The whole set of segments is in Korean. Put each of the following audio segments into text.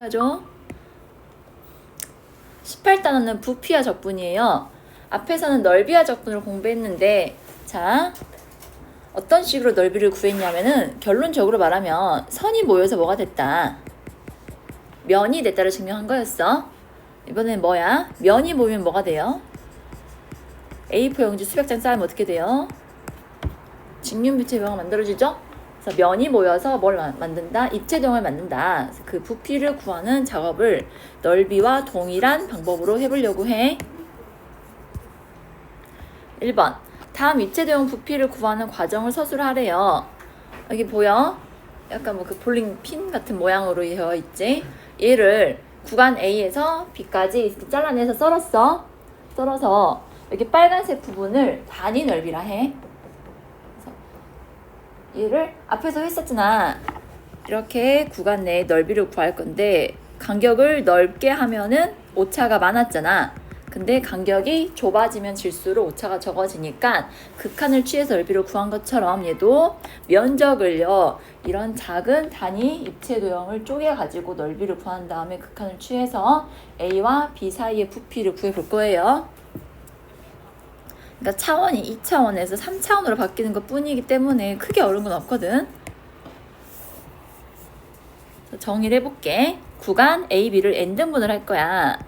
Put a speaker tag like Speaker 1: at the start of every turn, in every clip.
Speaker 1: 하죠. 18단원은 부피와 적분이에요. 앞에서는 넓이와 적분을 공부했는데, 자, 어떤 식으로 넓이를 구했냐면은 결론적으로 말하면 선이 모여서 뭐가 됐다, 면이 됐다를 증명한 거였어. 이번엔 뭐야? 면이 모이면 뭐가 돼요? A4 용지 수백 장 쌓으면 어떻게 돼요? 직륜비체병을 만들어지죠? 그래서 면이 모여서 뭘 만든다? 입체동을 만든다. 그래서 그 부피를 구하는 작업을 넓이와 동일한 방법으로 해보려고 해. 1번. 다음 입체대용 부피를 구하는 과정을 서술을 하래요. 여기 보여? 약간 뭐 그 볼링 핀 같은 모양으로 되어 있지? 얘를 구간 A에서 B까지 이렇게 잘라내서 썰어서 여기 빨간색 부분을 단위 넓이라 해. 얘를 앞에서 했었잖아. 이렇게 구간 내에 넓이를 구할 건데, 간격을 넓게 하면은 오차가 많았잖아. 근데 간격이 좁아지면 질수록 오차가 적어지니까 극한을 취해서 넓이를 구한 것처럼 얘도 면적을요, 이런 작은 단위 입체 도형을 쪼개 가지고 넓이를 구한 다음에 극한을 취해서 A와 B 사이의 부피를 구해 볼 거예요. 그러니까 차원이 2차원에서 3차원으로 바뀌는 것 뿐이기 때문에 크게 어려운 건 없거든. 정의를 해볼게. 구간 A, B를 n등분을 할 거야.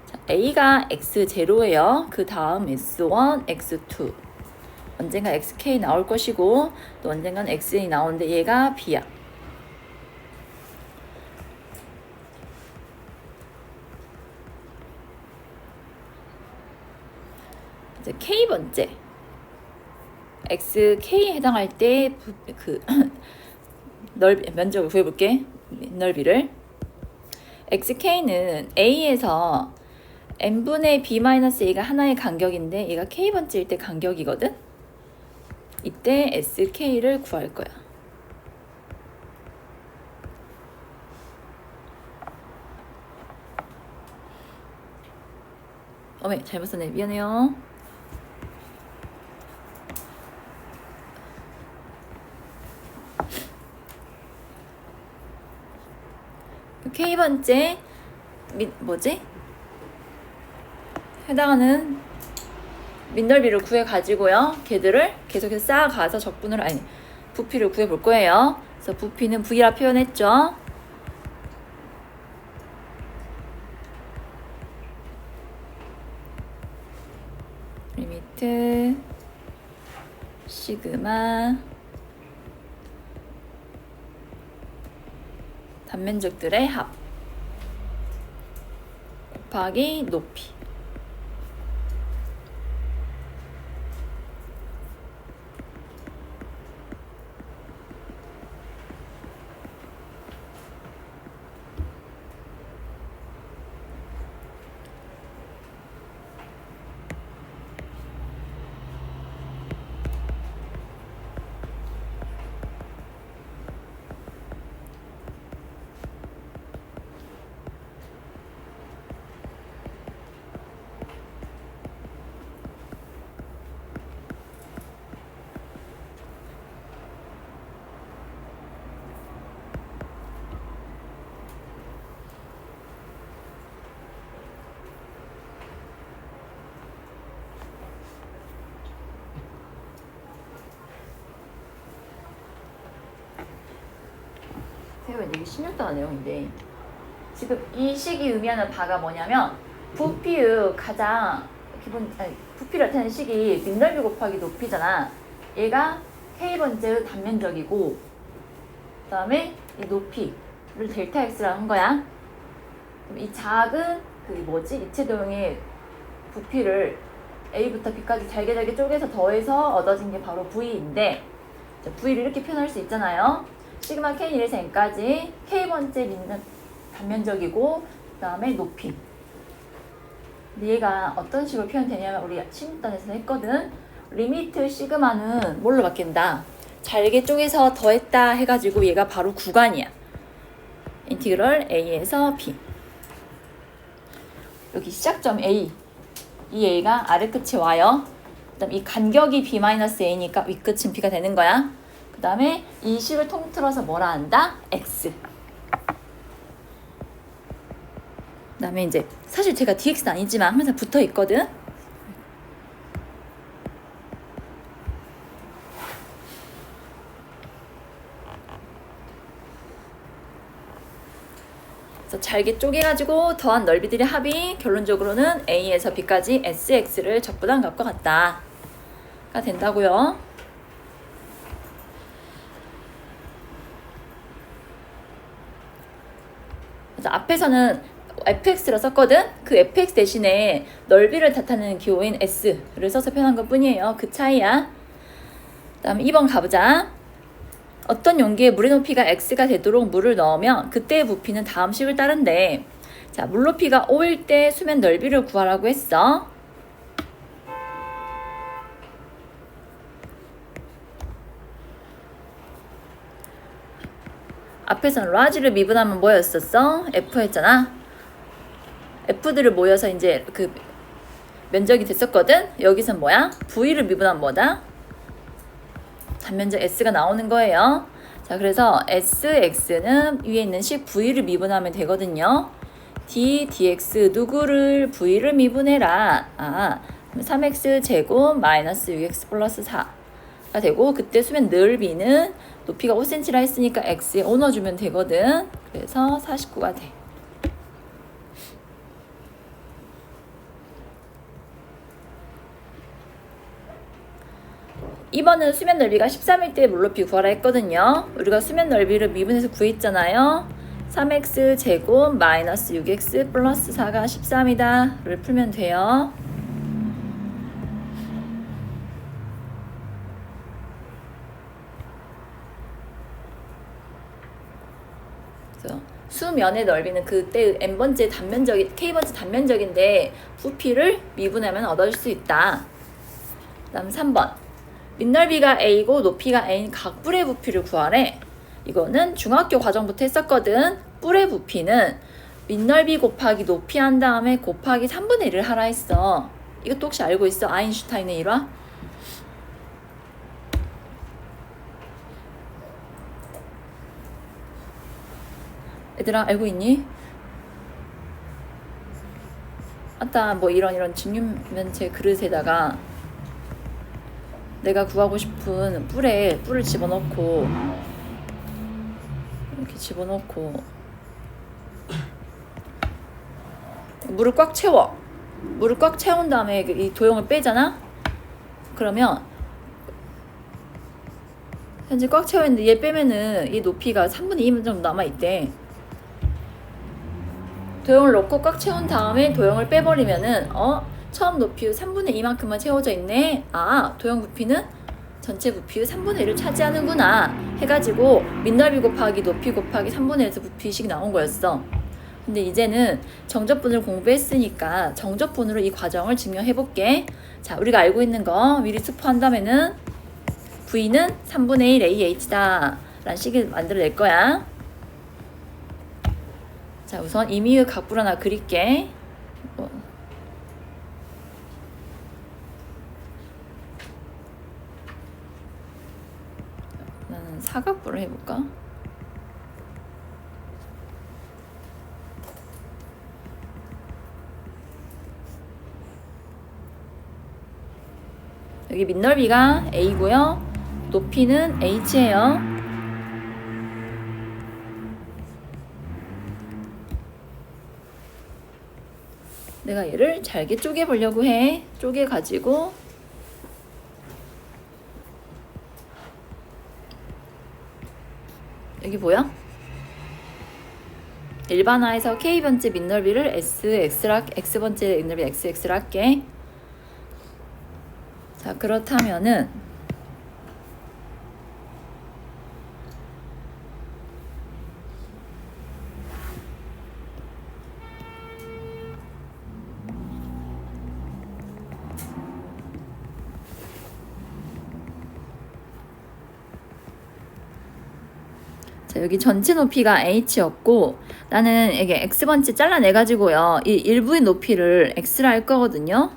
Speaker 1: 자, A가 x0예요. 그 다음 s1, x2. 언젠가 xk 나올 것이고 또 언젠간 xn이 나오는데 얘가 b야. 이제 k번째 xk에 해당할 때 그 면적을 구해볼게. 넓이를. xk는 a에서 n분의 b-a가 하나의 간격인데 얘가 k번째일 때 간격이거든. 이때 sk를 구할 거야. 어메, 잘못 썼네. 미안해요. k번째 뭐지? 해당하는 민넓이를 구해 가지고요, 걔들을 계속해서 쌓아가서 부피를 구해 볼 거예요. 그래서 부피는 V라 표현했죠. 리미트 시그마 단면적들의 합 곱하기 높이. 이게 16단원 내용인데, 지금 이 식이 의미하는 바가 뭐냐면 부피의 가장 부피를 나타내는 식이 민넓이 곱하기 높이잖아. 얘가 k번째의 단면적이고 그 다음에 이 높이를 델타 x라는 거야. 이 작은 입체도형의 부피를 a부터 b까지 잘게 쪼개서 더해서 얻어진 게 바로 v인데, v를 이렇게 표현할 수 있잖아요. 시그마 k는 1에서 n까지 k번째 단면적이고 그 다음에 높이. 근데 얘가 어떤 식으로 표현되냐면 우리 16단에서 했거든. 리미트 시그마는 뭘로 바뀐다? 잘게 쪼개서 더했다 해가지고 얘가 바로 구간이야. 인티그럴 a에서 b. 여기 시작점 a, 이 a가 아래 끝에 와요. 그다음 이 간격이 b-a니까 윗끝은 b가 되는 거야. 그 다음에 이 식을 통틀어서 뭐라 한다? x. 그 다음에 이제 사실 제가 dx는 아니지만 항상 붙어 있거든. 그래서 잘게 쪼개가지고 더한 넓이들의 합이 결론적으로는 a에서 b까지 sx를 적분한 값과 같다가 된다고요. 그래서 앞에서는 fx를 썼거든. 그 fx 대신에 넓이를 나타내는 기호인 s를 써서 표현한 것 뿐이에요. 그 차이야. 그 다음에 2번 가보자. 어떤 용기에 물의 높이가 x가 되도록 물을 넣으면 그때의 부피는 다음 식을 따른대. 자, 물 높이가 5일 때 수면 넓이를 구하라고 했어. 앞에서는 라지를 미분하면 뭐였었어? F였잖아. F들을 모여서 이제 그 면적이 됐었거든. 여기선 뭐야? V를 미분하면 뭐다? 단면적 S가 나오는 거예요. 자, 그래서 SX는 위에 있는 식 V를 미분하면 되거든요. D, DX 누구를 V를 미분해라. 3X 제곱 마이너스 6X 플러스 4가 되고, 그때 수면 넓이는 높이가 5cm라 했으니까 X에 5 넣어주면 되거든. 그래서 49가 돼. 이번은 수면 넓이가 13일 때 물높이 구하라 했거든요. 우리가 수면 넓이를 미분해서 구했잖아요. 3x 제곱 마이너스 6x 플러스 4가 13이다 를 풀면 돼요. 그래서 수면의 넓이는 그때 n번째 단면적이 k번째 단면적인데 부피를 미분하면 얻어질 수 있다. 그 다음 3번 밑넓이가 a고 높이가 a인 각 뿔의 부피를 구하래. 이거는 중학교 과정부터 했었거든. 뿔의 부피는 밑넓이 곱하기 높이 한 다음에 곱하기 3분의 1을 하라 했어. 이것도 혹시 알고 있어? 아인슈타인의 일화? 얘들아 알고 있니? 아따 뭐 이런 직육면체 그릇에다가 내가 구하고 싶은 뿔을 집어넣고 이렇게 집어넣고 물을 꽉 채워. 물을 꽉 채운 다음에 이 도형을 빼잖아? 그러면 현재 꽉 채워있는데 얘 빼면은 이 높이가 3분의 2 정도 남아있대. 도형을 넣고 꽉 채운 다음에 도형을 빼버리면은 처음 높이의 3분의 2만큼만 채워져 있네. 도형 부피는 전체 부피의 3분의 1을 차지하는구나 해가지고 밑넓이 곱하기 높이 곱하기 3분의 1에서 부피식이 나온 거였어. 근데 이제는 정적분을 공부했으니까 정적분으로 이 과정을 증명해볼게. 자, 우리가 알고 있는 거 미리 스포한다면은 V는 3분의 1 AH다 라는 식을 만들어낼 거야. 자, 우선 임의의 각부를 하나 그릴게. 나는 사각부를 해볼까? 여기 밑넓이가 A고요. 높이는 H예요. 내가 얘를 잘게 쪼개보려고 해. 쪼개가지고 여기 보여? 일반화해서 K번째 밑넓이를 X번째 밑넓이 XX로 할게. 자, 그렇다면은 자, 여기 전체 높이가 h였고 나는 이게 x번째 잘라내가지고요. 이 일부의 높이를 x라 할 거거든요.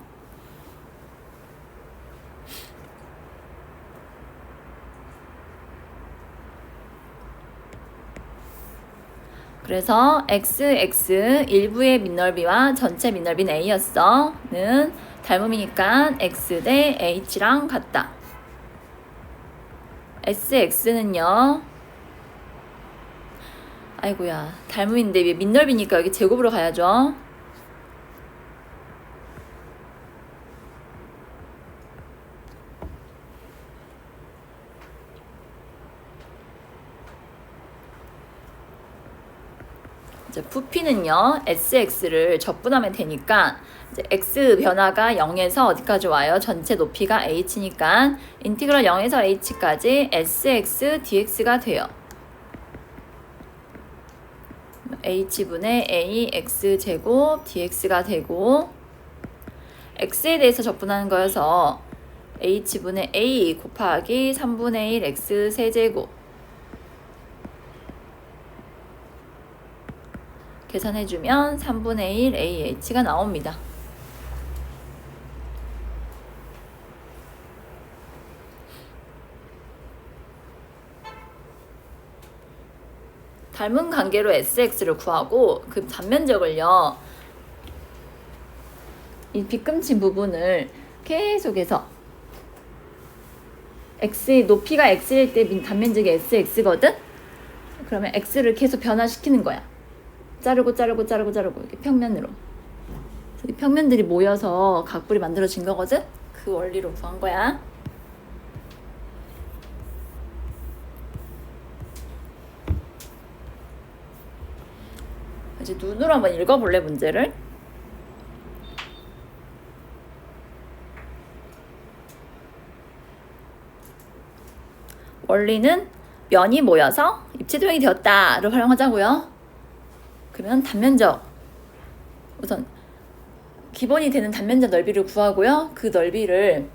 Speaker 1: 그래서 XX 일부의 밑넓이와 전체 밑넓이는 A였어. 는 닮음이니까 X 대 H랑 같다. SX는요. 아이고야, 닮음인데 왜 밑넓이니까 여기 제곱으로 가야죠. 이제 부피는요, SX를 적분하면 되니까 이제 X 변화가 0에서 어디까지 와요? 전체 높이가 H니까 인티그럴 0에서 H까지 SX dx가 돼요. H분의 AX 제곱 dx가 되고 X에 대해서 적분하는 거여서 H분의 A 곱하기 3분의 1 X 세제곱 계산해주면 3분의 1 AH가 나옵니다. 닮은 관계로 SX를 구하고 그 단면적을요. 이 빗금친 부분을 계속해서 X의 높이가 X일 때 단면적이 SX거든? 그러면 X를 계속 변화시키는 거야. 자르고 이렇게 평면으로. 이 평면들이 모여서 각불이 만들어진 거거든? 그 원리로 구한 거야. 이제 눈으로 한번 읽어볼래, 문제를? 원리는 면이 모여서 입체도형이 되었다를 활용하자고요. 그러면 단면적, 우선 기본이 되는 단면적 넓이를 구하고요. 그 넓이를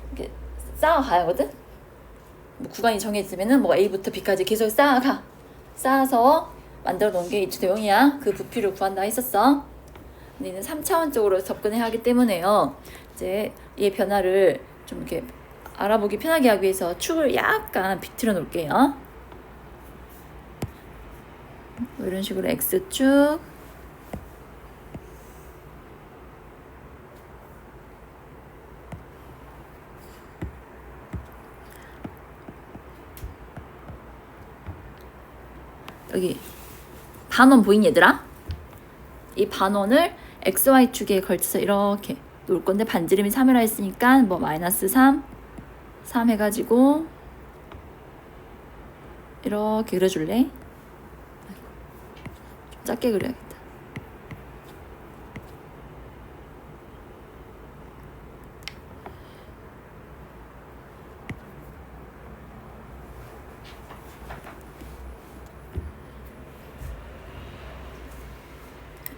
Speaker 1: 이렇게 쌓아가야 하거든? 뭐 구간이 정해지면은 뭐 A부터 B까지 계속 쌓아가. 쌓아서 만들어 놓은 게 입체도형이야. 그 부피를 구한다 했었어. 근데 이는 3차원적으로 접근해야 하기 때문에요. 이제 이 변화를 좀 이렇게 알아보기 편하게 하기 위해서 축을 약간 비틀어 놓을게요. 이런 식으로 X축, 여기 반원 보이니 얘들아? 이 반원을 XY축에 걸쳐서 이렇게 놓을 건데 반지름이 3이라 했으니까 뭐 마이너스 3 해가지고 이렇게 그려줄래? 좀 작게 그려야겠다.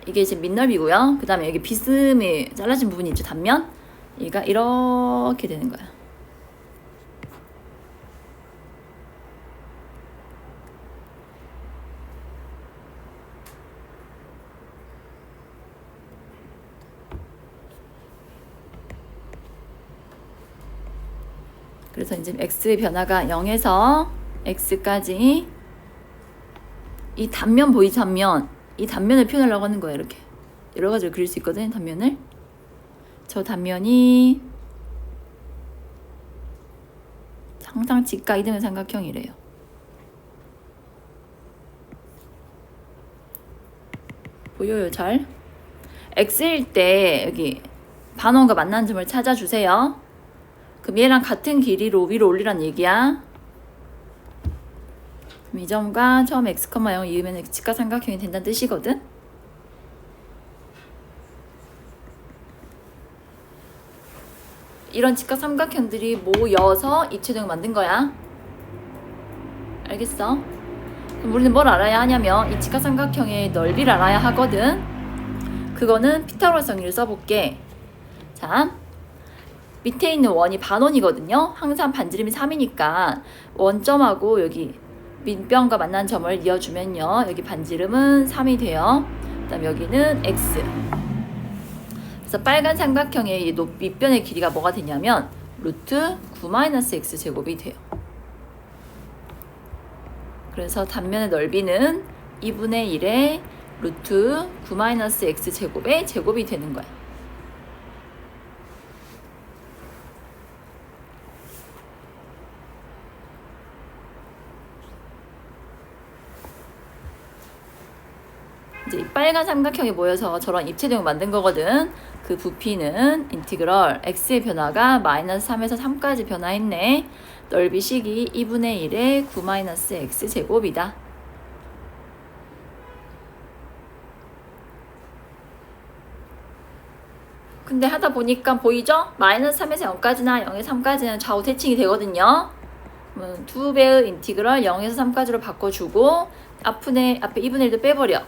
Speaker 1: 이게 이제 밑넓이고요. 그 다음에 여기 비스듬히 잘라진 부분이 있죠, 단면. 얘가 이렇게 되는 거야. 그래서 이제 X의 변화가 0에서 X까지 이 단면 보이죠? 단면. 이 단면을 표현하려고 하는 거예요. 이렇게 여러 가지로 그릴 수 있거든. 단면을. 저 단면이 항상 직각 이등변 삼각형이래요. 보여요 잘? X일 때 여기 반원과 만나는 점을 찾아주세요. 그럼 얘랑 같은 길이로 위로 올리란 얘기야. 그럼 이 점과 처음 x, 0 이으면 직각 삼각형이 된다는 뜻이거든. 이런 직각 삼각형들이 모여서 입체도형을 만든 거야. 알겠어? 그럼 우리는 뭘 알아야 하냐면 이 직각 삼각형의 넓이를 알아야 하거든. 그거는 피타고라스 정리를 써볼게. 자, 밑에 있는 원이 반원이거든요. 항상 반지름이 3이니까 원점하고 여기 밑변과 만난 점을 이어주면요. 여기 반지름은 3이 돼요. 그 다음 여기는 x. 그래서 빨간 삼각형의 밑변의 길이가 뭐가 되냐면 루트 9-x 제곱이 돼요. 그래서 단면의 넓이는 2분의 1의 루트 9-x 제곱의 제곱이 되는 거야. 이제 이 빨간 삼각형이 모여서 저런 입체도형 만든 거거든. 그 부피는 인티그럴 x의 변화가 -3에서 3까지 변화했네. 넓이 식이 2분의 1의 9-x 제곱이다. 근데 하다 보니까 보이죠? -3에서 0까지나 0에서 3까지는 좌우 대칭이 되거든요. 2배의 인티그럴 0에서 3까지로 바꿔주고 앞에 2분의 1도 빼버려.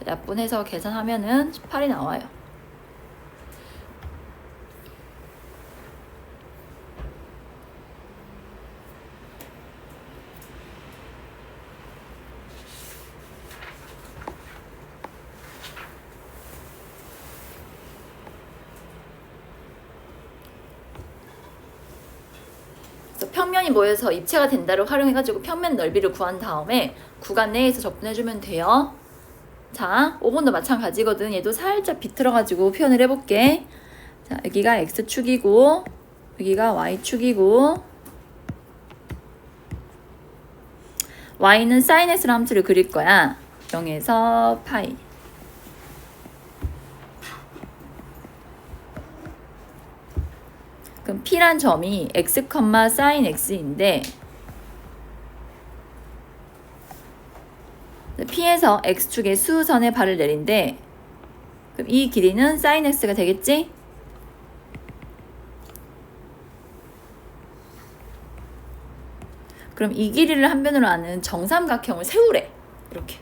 Speaker 1: 약분해서 계산하면은 18이 나와요. 그래서 평면이 모여서 입체가 된다를 활용해가지고 평면 넓이를 구한 다음에 구간 내에서 접근해주면 돼요. 자, 5번도 마찬가지거든. 얘도 살짝 비틀어가지고 표현을 해볼게. 자, 여기가 x축이고 여기가 y축이고 y는 sin x로 함수를 그릴 거야. 0에서 파이. 그럼 p란 점이 x, sin x인데 P에서 X축의 수선에 발을 내린대. 그럼 이 길이는 sin X가 되겠지? 그럼 이 길이를 한 변으로 아는 정삼각형을 세우래. 이렇게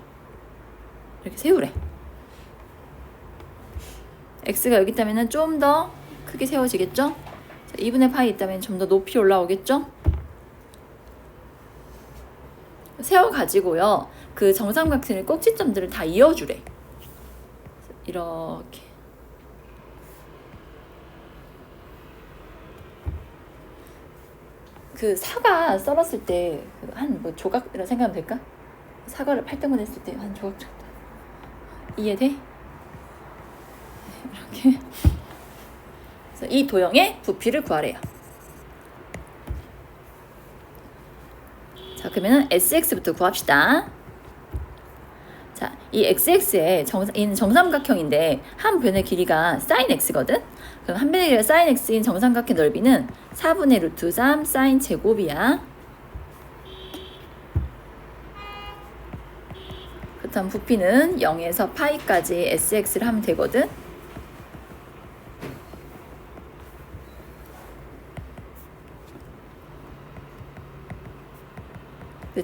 Speaker 1: 세우래. X가 여기 있다면 좀 더 크게 세워지겠죠? 2분의 파이 있다면 좀 더 높이 올라오겠죠? 세워가지고요. 그 정삼각형의 꼭지점들을 다 이어주래. 이렇게. 그 사과 썰었을 때 한 뭐 조각이라 생각하면 될까? 사과를 8등분 했을 때 한 조각 정도. 이해돼? 이렇게. 그래서 이 도형의 부피를 구하래요. 자, 그러면은 SX부터 구합시다. 자, 이 XX의 정삼각형인데 한 변의 길이가 sin X거든? 그럼 한 변의 길이가 sin X인 정삼각형 넓이는 4분의 루트 3 sin 제곱이야. 그렇다면 부피는 0에서 파이까지 SX를 하면 되거든?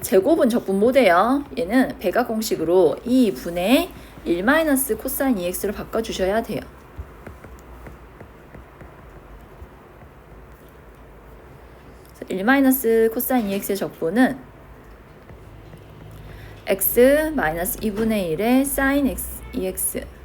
Speaker 1: 제곱은 적분 못해요. 얘는 배각 공식으로 2분의 1 코사인 2x로 바꿔주셔야 돼요. 그래서 1 코사인 2x의 적분은 x 2분의 1의 sin x 2x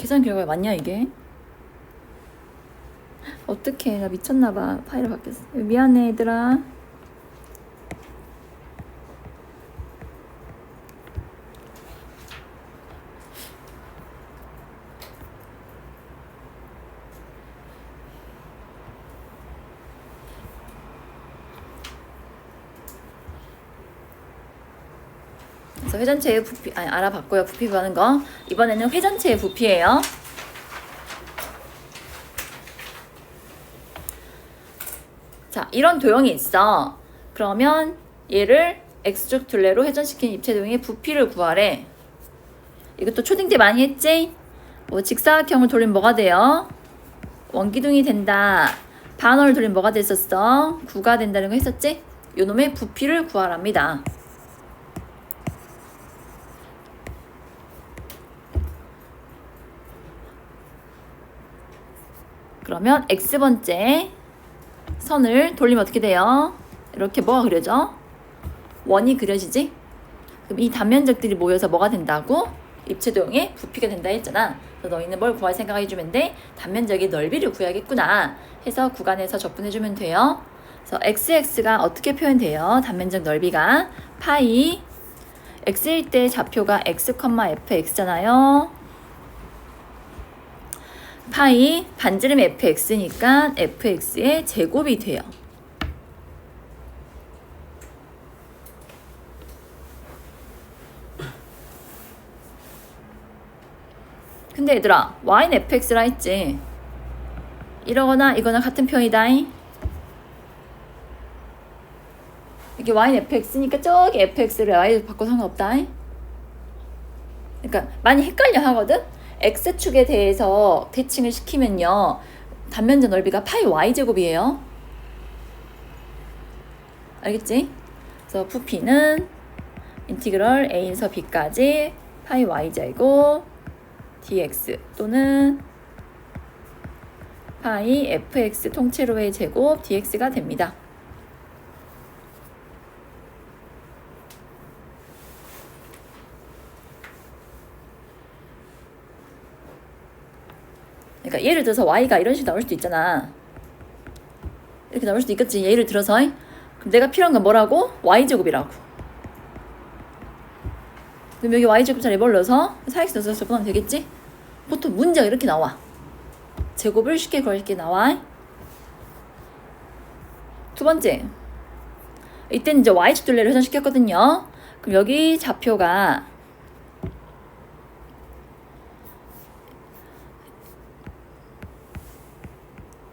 Speaker 1: 계산 결과가 맞냐 이게? 어떡해, 나 미쳤나봐. 파일을 바뀌었어. 미안해 얘들아. 그래서 회 전체의 부피 알아봤고요. 부피 구하는 거. 이번에는 회 전체의 부피예요. 자, 이런 도형이 있어. 그러면 얘를 x축 둘레로 회전시킨 입체 도형의 부피를 구하래. 이것도 초딩 때 많이 했지? 뭐 직사각형을 돌리면 뭐가 돼요? 원기둥이 된다. 반원을 돌리면 뭐가 됐었어? 9가 된다는 거 했었지? 요놈의 부피를 구하랍니다. 그러면 x번째 선을 돌리면 어떻게 돼요? 이렇게 뭐가 그려져? 원이 그려지지? 그럼 이 단면적들이 모여서 뭐가 된다고? 입체도형의 부피가 된다 했잖아. 그래서 너희는 뭘 구할 생각 해주면 돼? 단면적의 넓이를 구해야겠구나 해서 구간에서 적분해주면 돼요. 그래서 xx가 어떻게 표현돼요? 단면적 넓이가 파이 x일 때 좌표가 x, fx잖아요. 파이 반지름 fx니까 fx의 제곱이 돼요. 근데 얘들아 y는 fx라 했지. 이러거나 이거나 같은 표현이다. 이게 y는 fx니까 저기 fx를 y로 바꿔 상관없다. 그러니까 많이 헷갈려 하거든. x축에 대해서 대칭을 시키면요 단면적 넓이가 파이 y제곱이에요. 알겠지? 그래서 부피는 인티그럴 a에서 b까지 파이 y제곱 dx 또는 파이 fx 통째로의 제곱 dx가 됩니다. 그러니까 예를 들어서 y가 이런 식으로 나올 수도 있잖아. 이렇게 나올 수도 있겠지. 예를 들어서 그럼 내가 필요한 건 뭐라고? y제곱이라고. 그럼 여기 y제곱 자리에 뭘 넣어서 4x 넣어서 적분하면 되겠지? 보통 문제가 이렇게 나와. 제곱을 쉽게 구할 게 나와. 두 번째, 이때는 이제 y축 둘레를 회전시켰거든요. 그럼 여기 좌표가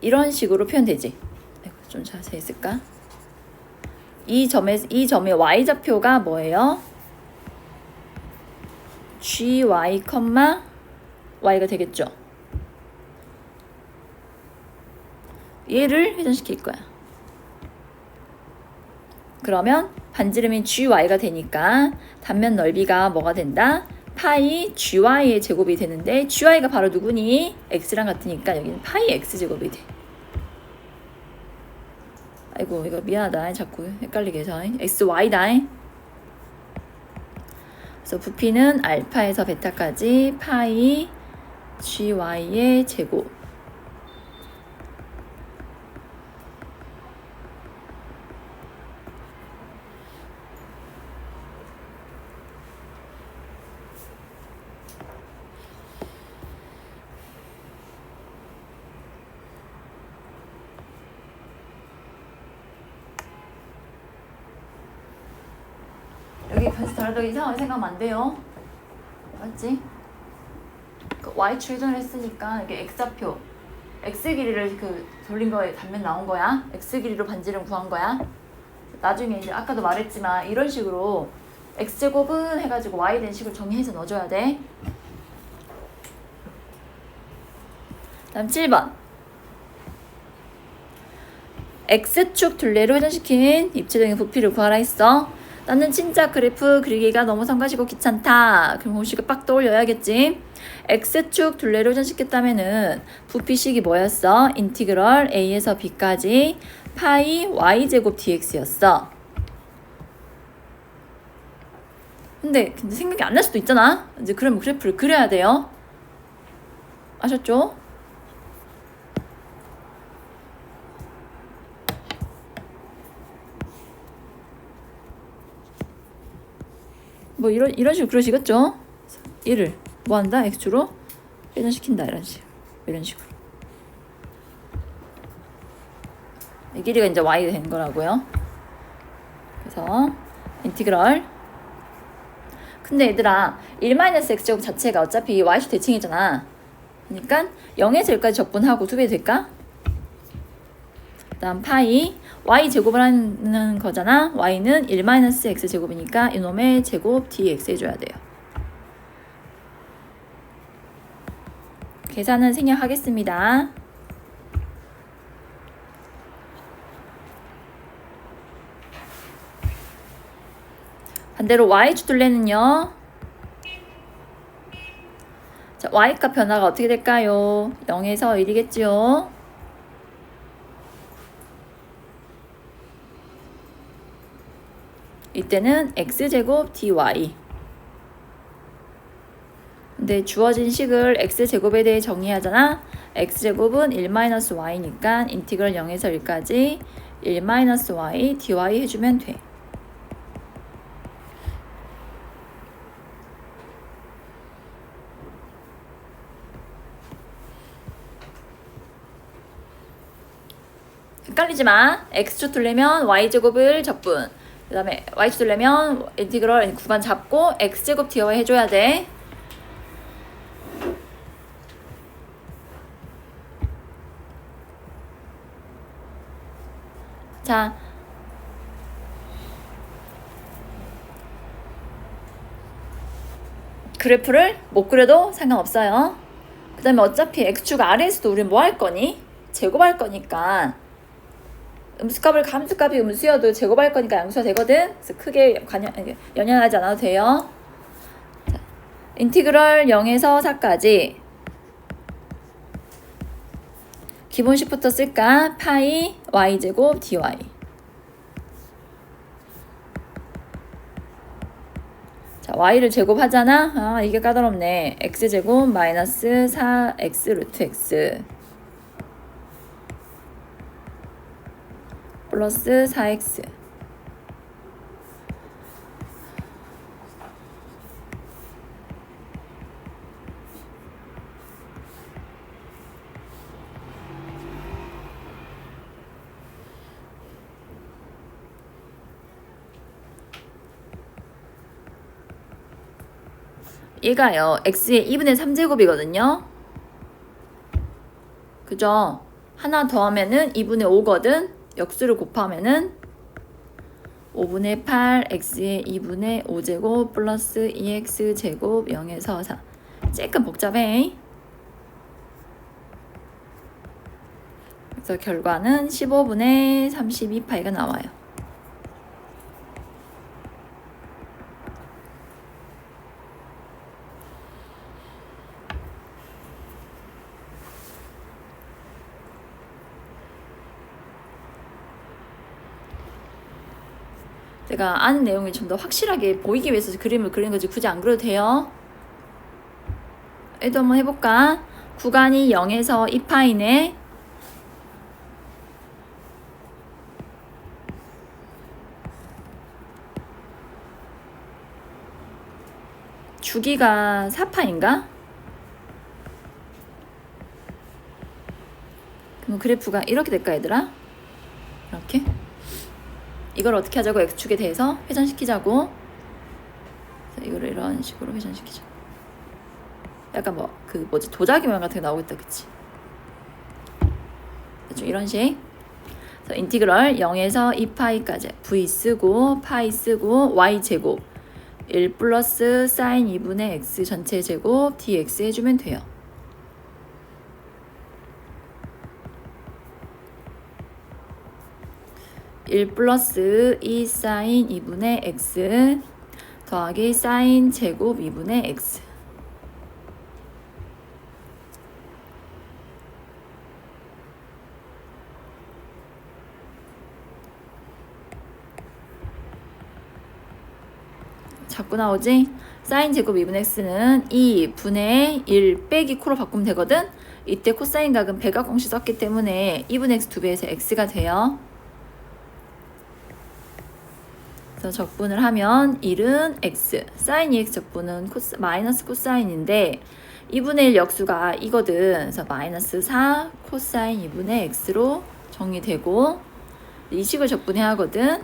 Speaker 1: 이런 식으로 표현되지. 좀 자세히 했을까? 이 점의 y 좌표가 뭐예요? gy, y가 되겠죠. 얘를 회전시킬 거야. 그러면 반지름인 gy가 되니까 단면 넓이가 뭐가 된다? 파이 gy의 제곱이 되는데 gy가 바로 누구니? x랑 같으니까 여기는 파이 x제곱이 돼. 아이고 이거 미안하다. 자꾸 헷갈리게 해서 xy다. 그래서 부피는 알파에서 베타까지 파이 gy의 제곱 여기 변수 다르다고 이상하게 생각하면 안 돼요. 맞지? 그 y축 회전을 했으니까 이게 x좌표 x 길이를 돌린 거에 단면 나온 거야. x 길이로 반지름 구한 거야. 나중에 이제 아까도 말했지만 이런 식으로 x제곱은 해가지고 y 된 식으로 정리해서 넣어줘야 돼. 다음 7번 x축 둘레로 회전시킨 입체적인 부피를 구하라 했어. 나는 진짜 그래프 그리기가 너무 성가시고 귀찮다. 그럼 공식을 빡 떠올려야겠지. x축 둘레로 회전시켰다면은 부피식이 뭐였어? 인티그럴 a에서 b까지 파이 y제곱 dx였어. 근데 생각이 안 날 수도 있잖아. 이제 그러면 그래프를 그려야 돼요. 아셨죠? 뭐 이런 식으로 그러시겠죠? 얘를 뭐 한다? x축으로 회전시킨다 이런 식으로 이 길이가 이제 y 된 거라고요. 그래서 인티그럴 근데 얘들아 1-x제곱 자체가 어차피 y축 대칭이잖아. 그러니까 0에서 1까지 적분하고 2배 될까? 그 다음 파이 y제곱을 하는 거잖아. y는 1-x제곱이니까 이놈의 제곱 dx 해줘야 돼요. 계산은 생략하겠습니다. 반대로 y축 둘레는요. 자, y값 변화가 어떻게 될까요? 0에서 1이겠지요. 이때는 x제곱 dy. 근데 주어진 식을 x제곱에 대해 정의하잖아. x제곱은 1-y니까 인티그럴 0에서 1까지 1-y dy 해주면 돼. 헷갈리지 마. x축 둘레면 y제곱을 적분. 그 다음에 y축 둘레면 인티그럴 구간 잡고 x제곱 dy 해줘야 돼. 자, 그래프를 못 그려도 상관없어요. 그 다음에 어차피 x축 아래에서도 우리 뭐 할 거니? 제곱할 거니까 음수값을 감수값이 음수여도 제곱할 거니까 양수가 되거든. 그래서 크게 연연하지 않아도 돼요. 자, 인티그럴 0에서 4까지 기본식부터 쓸까? 파이 y제곱 dy. 자, y를 제곱하잖아. 아, 이게 까다롭네. x제곱 마이너스 4x 루트 x 플러스 4x. 얘가요, x의 2분의 3제곱이거든요. 그죠? 하나 더하면은 2분의 5거든. 역수를 곱하면은 5분의 8 x의 2분의 5제곱 플러스 2x제곱 0에서 4. 조금 복잡해. 그래서 결과는 15분의 32파이가 나와요. 제가 아는 내용이 좀 더 확실하게 보이기 위해서 그림을 그리는 거지 굳이 안 그려도 돼요. 얘도 한번 해볼까? 구간이 0에서 2파이네. 주기가 4파인가? 그럼 그래프가 이렇게 될까 얘들아? 이렇게? 이걸 어떻게 하자고? x축에 대해서 회전시키자고. 이거를 이런 식으로 회전시키자. 약간 뭐 그 뭐지 도자기 모양 같은 게 나오겠다, 그치? 좀 이런 식. 그래서 인티그럴 0에서 2파이까지 v 쓰고 파이 쓰고 y 제곱 1 플러스 사인 2분의 x 전체 제곱 dx 해주면 돼요. (1 플러스 2 사인 2분의 x) 더하기 사인 제곱 2분의 x. 자꾸 나오지? 사인 제곱 2분의 x는 2분의 1 빼기 코로 바꾸면 되거든? 이때 코사인 각은 배각 공식 썼기 때문에 2분의 x 2배에서 x가 돼요. 그래서 적분을 하면 1은 x, 사인 2x 적분은 마이너스 코사인인데 2분의 1 역수가 이거든. 그래서 마이너스 4 코사인 2분의 x로 정리되고 이 식을 적분해야 하거든.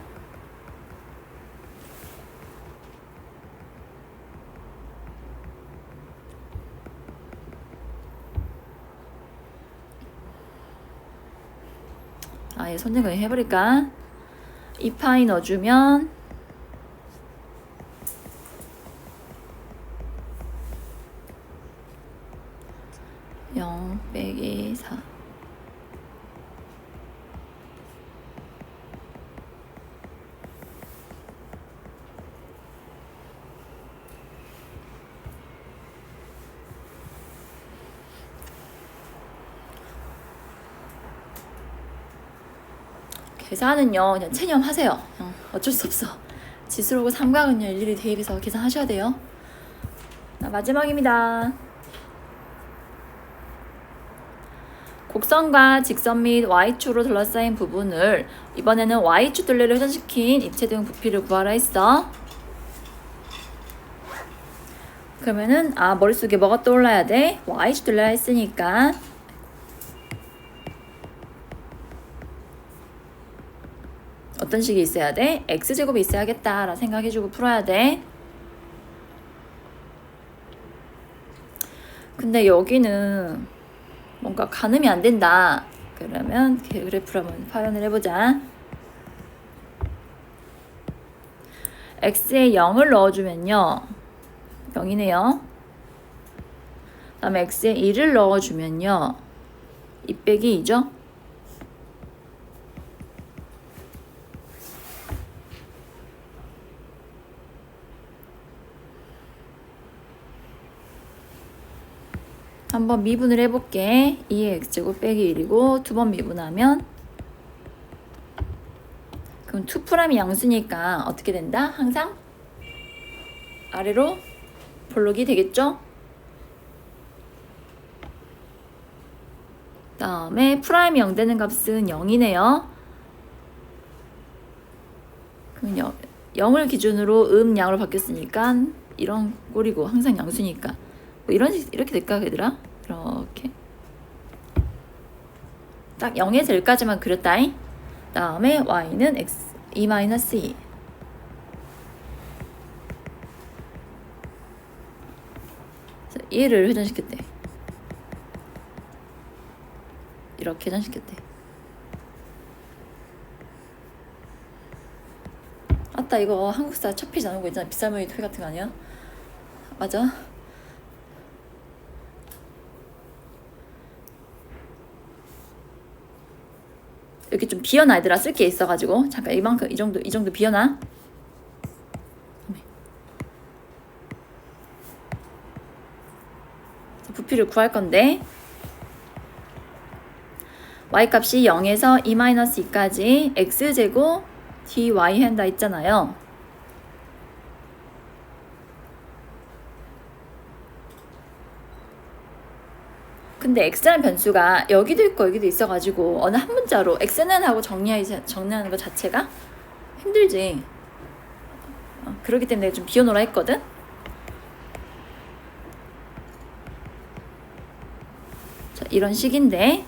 Speaker 1: 아예 손대거리 해버릴까? 2파이 넣어주면 0 빼기 4. 계산은요 그냥 체념하세요. 어쩔 수 없어. 지수로고 삼각은요 일일이 대입해서 계산하셔야 돼요. 자, 마지막입니다. 곡선과 직선 및 y축으로 둘러싸인 부분을 이번에는 y축 둘레를 회전시킨 입체등 부피를 구하라 했어. 그러면은 머릿속에 뭐가 떠올라야 돼? y축 둘레라 했으니까 어떤 식이 있어야 돼? x제곱이 있어야겠다 라고 생각해주고 풀어야 돼. 근데 여기는 뭔가 가늠이 안 된다. 그러면 그래프를 한번 파견을 해보자. x에 0을 넣어주면요 0이네요. 그 다음에 x에 1을 넣어주면요 2 빼기 2죠. 한번 미분을 해볼게. 2의 x제곱 빼기 1이고 두 번 미분하면 그럼 2'이 양수니까 어떻게 된다? 항상 아래로 볼록이 되겠죠? 다음에 프라임이 0 되는 값은 0이네요. 그럼 0을 기준으로 양으로 바뀌었으니까 이런 꼴이고 항상 양수니까 뭐 이렇게 될까 얘들아? 이렇게 딱 0에서 1까지만 그렸다잉. 다음에 y는 x 2-2 그래서 1을 회전시켰대. 이렇게 회전시켰대. 아따 이거 한국사 첫 페이지 나오는 거 있잖아. 빗살무늬 토이 같은 거 아니야? 맞아. 이렇게 좀 비워놔 얘들아. 쓸 게 있어가지고 잠깐 이만큼 이 정도 비워놔. 부피를 구할 건데 y 값이 0에서 2-2까지 x제곱 dy 한다 했잖아요. 근데 x라는 변수가 여기도 있고 여기도 있어가지고 어느 한 문자로 x는 하고 정리하는 것 자체가 힘들지. 그렇기 때문에 좀 비워놓으라 했거든. 자, 이런 식인데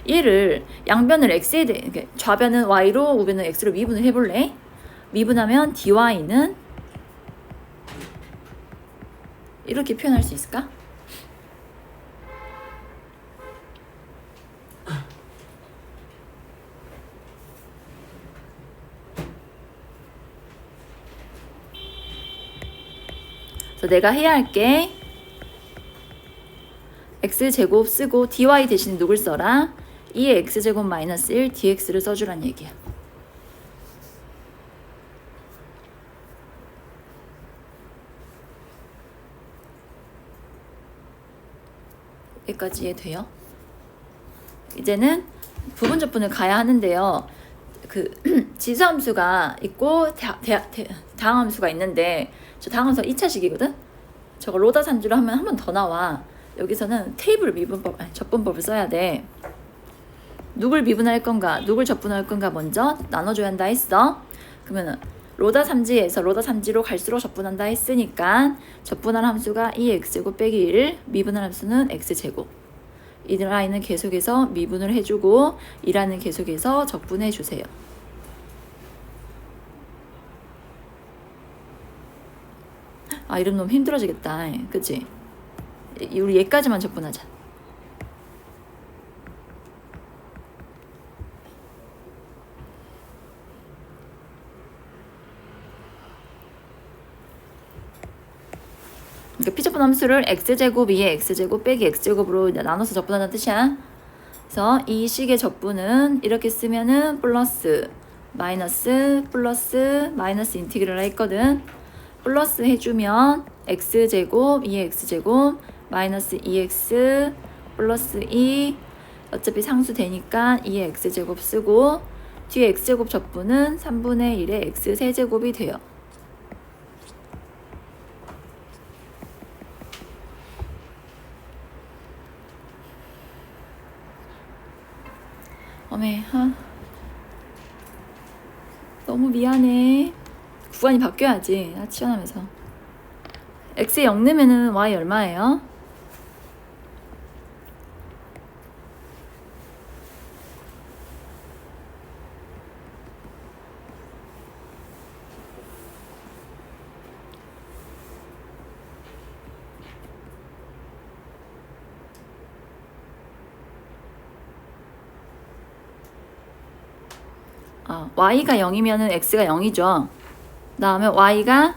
Speaker 1: 얘를 양변을 x에 대해 좌변은 y로 우변은 x로 미분을 해볼래? 미분하면 dy는 이렇게 표현할 수 있을까? 그래서 내가 해야 할 게 x제곱 쓰고 dy 대신에 누굴 써라? 2의 x제곱 마이너스 1 dx를 써주란 얘기야. 여기까지 이해돼요? 이제는 부분적분을 가야 하는데요. 그 지수함수가 있고 다항함수가 있는데 저 다항함수가 2차식이거든? 저거 로다 산주로 하면 한 번 더 나와. 여기서는 테이블 접분법을 써야 돼. 누굴 미분할 건가, 누굴 접분할 건가 먼저 나눠줘야 한다 했어. 그러면은 로다 삼지에서 로다 삼지로 갈수록 접분한다 했으니까 접분할 함수가 2x제곱 빼기 1, 미분할 함수는 x제곱. 이 라인은 계속해서 미분을 해주고 이 라인은 계속해서 적분해주세요. 이름 너무 힘들어지겠다. 그치? 우리 얘까지만 접분하자. 그러니까 피접분 함수를 x제곱 2의 x제곱 빼기 x제곱으로 나눠서 접분하는 뜻이야. 그래서 이 식의 접분은 이렇게 쓰면은 플러스 마이너스 플러스 마이너스 인티그랄 했거든. 플러스 해주면 x제곱 2의 x제곱 마이너스 2x 플러스 2 어차피 상수 되니까 2의 x제곱 쓰고 뒤에 x제곱 접분은 3분의 1의 x 세제곱이 돼요. 어메, 너무 미안해. 구간이 바뀌어야지. 치환하면서. x에 0 넣으면은 y 얼마예요? y가 0이면은 x가 0이죠. 그 다음에 y가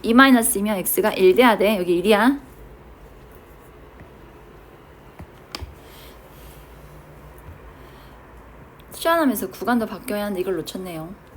Speaker 1: 2-2면 x가 1 돼야 돼. 여기 1이야. 시원하면서 구간도 바뀌어야 하는데 이걸 놓쳤네요.